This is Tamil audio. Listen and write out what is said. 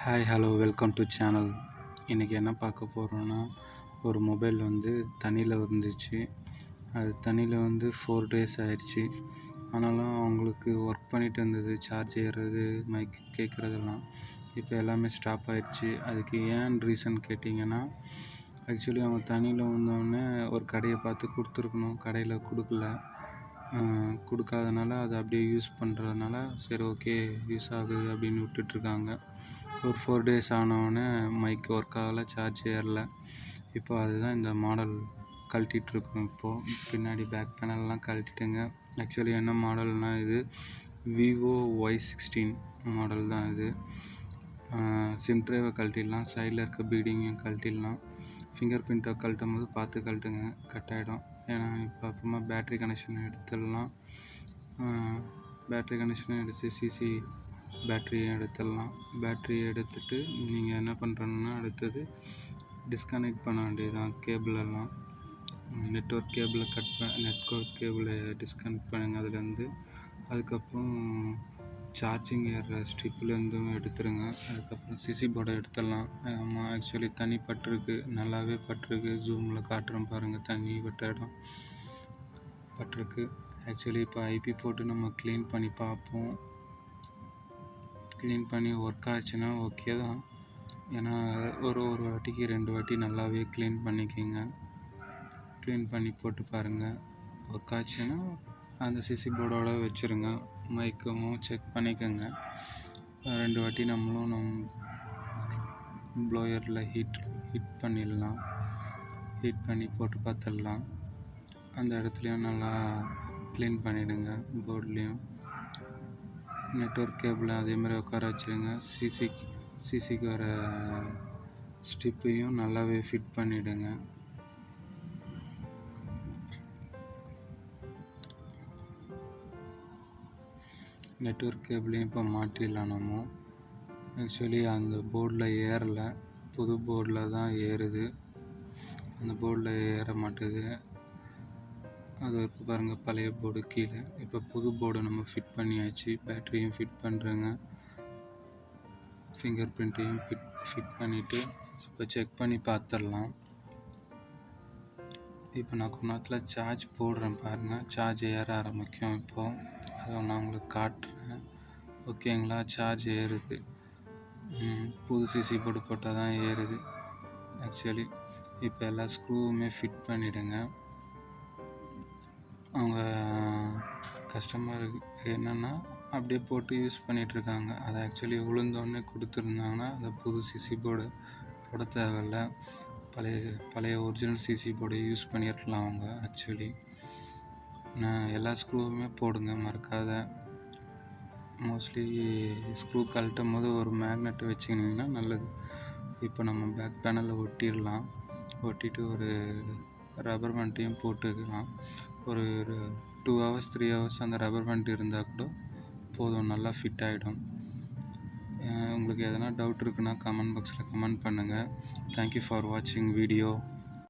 Hi hello welcome to channel. இன்றைக்கி என்ன பார்க்க போகிறோன்னா, ஒரு மொபைல் தண்ணியில் இருந்துச்சு. அது தண்ணியில் 4 days ஆயிடுச்சு. ஆனாலும் அவங்களுக்கு ஒர்க் பண்ணிகிட்டு இருந்தது, சார்ஜ் ஏறுறது, மைக் கேட்குறதெல்லாம். இப்போ எல்லாமே ஸ்டாப் ஆயிடுச்சு. அதுக்கு ஏன் ரீசன் கேட்டிங்கன்னா, ஆக்சுவலி அவங்க தண்ணியில் வந்தோடனே ஒரு கடையை பார்த்து கொடுத்துருக்கணும். கடையில் கொடுக்காதனால அதை அப்படியே யூஸ் பண்ணுறதுனால சரி ஓகே யூஸ் ஆகுது அப்படின்னு விட்டுட்ருக்காங்க. ஒரு 4 days ஆனவுடனே மைக் ஒர்க் ஆகலை, சார்ஜ் ஏறல. இப்போ அதுதான் இந்த மாடல் கழட்டிகிட்ருக்கோம். இப்போது பின்னாடி பேக் பேனல்லாம் கழட்டிட்டுங்க. ஆக்சுவலி என்ன மாடல்னால் இது விவோ Y16 மாடல் தான் இது. சிம் ட்ரைவை கழட்டிடலாம், சைடில் இருக்க பீடிங்கையும் கழட்டிடலாம். ஃபிங்கர் பிரிண்ட்டை கழட்டும் போது பார்த்து கழட்டுங்க, கட் ஆகிடும். ஏன்னா இப்போ அப்புறமா பேட்ரி கனெக்ஷன் எடுத்துடலாம். பேட்ரி கனெக்ஷனை எடுத்து சிசி பேட்ரியை எடுத்துடலாம். பேட்ரியை எடுத்துகிட்டு நீங்கள் என்ன பண்ணுறணுன்னா, அடுத்தது டிஸ்கனெக்ட் பண்ண வேண்டியதுதான் கேபிளெல்லாம். நெட்வொர்க் கேபிளை டிஸ்கனெக்ட் பண்ணுங்கள் அதுலேருந்து. அதுக்கப்புறம் சார்ஜிங் ஏறுற ஸ்ட்ரிப்லேருந்தும் எடுத்துருங்க. அதுக்கப்புறம் சிசி போர்டை எடுத்துடலாம். ஆமாம், ஆக்சுவலி தண்ணி பட்டிருக்கு, நல்லாவே பட்டிருக்கு. ஜூமில் காட்டுறோம் பாருங்கள், தண்ணி பட்ட இடம் பட்டிருக்கு. ஆக்சுவலி இப்போ ஐபி போட்டு நம்ம க்ளீன் பண்ணி பார்ப்போம். க்ளீன் பண்ணி ஒர்க் ஆச்சுன்னா ஓகே தான். ஏன்னா ஒரு வாட்டிக்கு 2 வாட்டி நல்லாவே க்ளீன் பண்ணிக்கோங்க. க்ளீன் பண்ணி போட்டு பாருங்கள். ஒர்க் ஆச்சுன்னா அந்த சிசி போர்டோட வச்சுருங்க. மைக்கும் செக் பண்ணிக்கோங்க. 2 வாட்டி நம் ப்ளோயரில் ஹீட் பண்ணிடலாம். ஹீட் பண்ணி போட்டு பார்த்துடலாம். அந்த இடத்துலையும் நல்லா க்ளீன் பண்ணிவிடுங்க. போர்ட்லேயும் நெட்வொர்க் கேபிளை அதேமாதிரி உட்கார வச்சுருங்க. சிசிக்கு வர ஸ்ட்ரிப்பையும் நல்லாவே ஃபிட் பண்ணிவிடுங்க. நெட்வொர்க் கேபிளையும் இப்போ மாற்றிடலாம் நம்ம. ஆக்சுவலி அந்த போர்டில் ஏறலை, புது போர்டில் தான் ஏறுது. அந்த போர்டில் ஏற மாட்டேது. அது இருக்குது பாருங்கள், பழைய போர்டு கீழே. இப்போ புது போர்டை நம்ம ஃபிட் பண்ணியாச்சு. பேட்டரியும் ஃபிட் பண்ணுறேங்க. ஃபிங்கர் பிரிண்ட்டையும் ஃபிட் பண்ணிவிட்டு இப்போ செக் பண்ணி பார்த்துடலாம். இப்போ நான் கொஞ்ச நேரத்தில் சார்ஜ் போடுறேன் பாருங்கள். சார்ஜ் ஏற ஆரம்பிக்கும். இப்போது அதை நான் உங்களுக்கு காட்டுறேன். ஓகேங்களா, சார்ஜ் ஏறுது. புது சிசி போர்டு போட்டால் தான் ஏறுது. ஆக்சுவலி இப்போ எல்லா ஸ்க்ரூவுமே ஃபிட் பண்ணிவிடுங்க. அவங்க கஸ்டமருக்கு என்னென்னா அப்படியே போட்டு யூஸ் பண்ணிகிட்ருக்காங்க. அதை ஆக்சுவலி விழுந்தோடனே கொடுத்துருந்தாங்கன்னா அந்த புது சிசி போர்டு போட தேவையில்ல. பழைய ஒரிஜினல் சிசி போர்டை யூஸ் பண்ணியிருக்கலாம் அவங்க. ஆக்சுவலி நான் எல்லா ஸ்க்ரூவுமே போடுங்க, மறக்காத. மோஸ்ட்லி ஸ்க்ரூ கழட்டும் போது ஒரு மேக்னெட் வச்சுக்கிட்டிங்கன்னா நல்லது. இப்போ நம்ம பேக் பேனலில் ஒட்டிட்டு ஒரு ரப்பர் பேண்ட்டையும் போட்டுக்கலாம். ஒரு 2 hours 3 hours அந்த ரப்பர் பேண்ட் இருந்தால் கூட போதும், நல்லா ஃபிட் ஆகிடும். உங்களுக்கு எதனா டவுட் இருக்குன்னா கமெண்ட் பாக்ஸில் கமெண்ட் பண்ணுங்கள். தேங்க்யூ ஃபார் வாட்சிங் வீடியோ.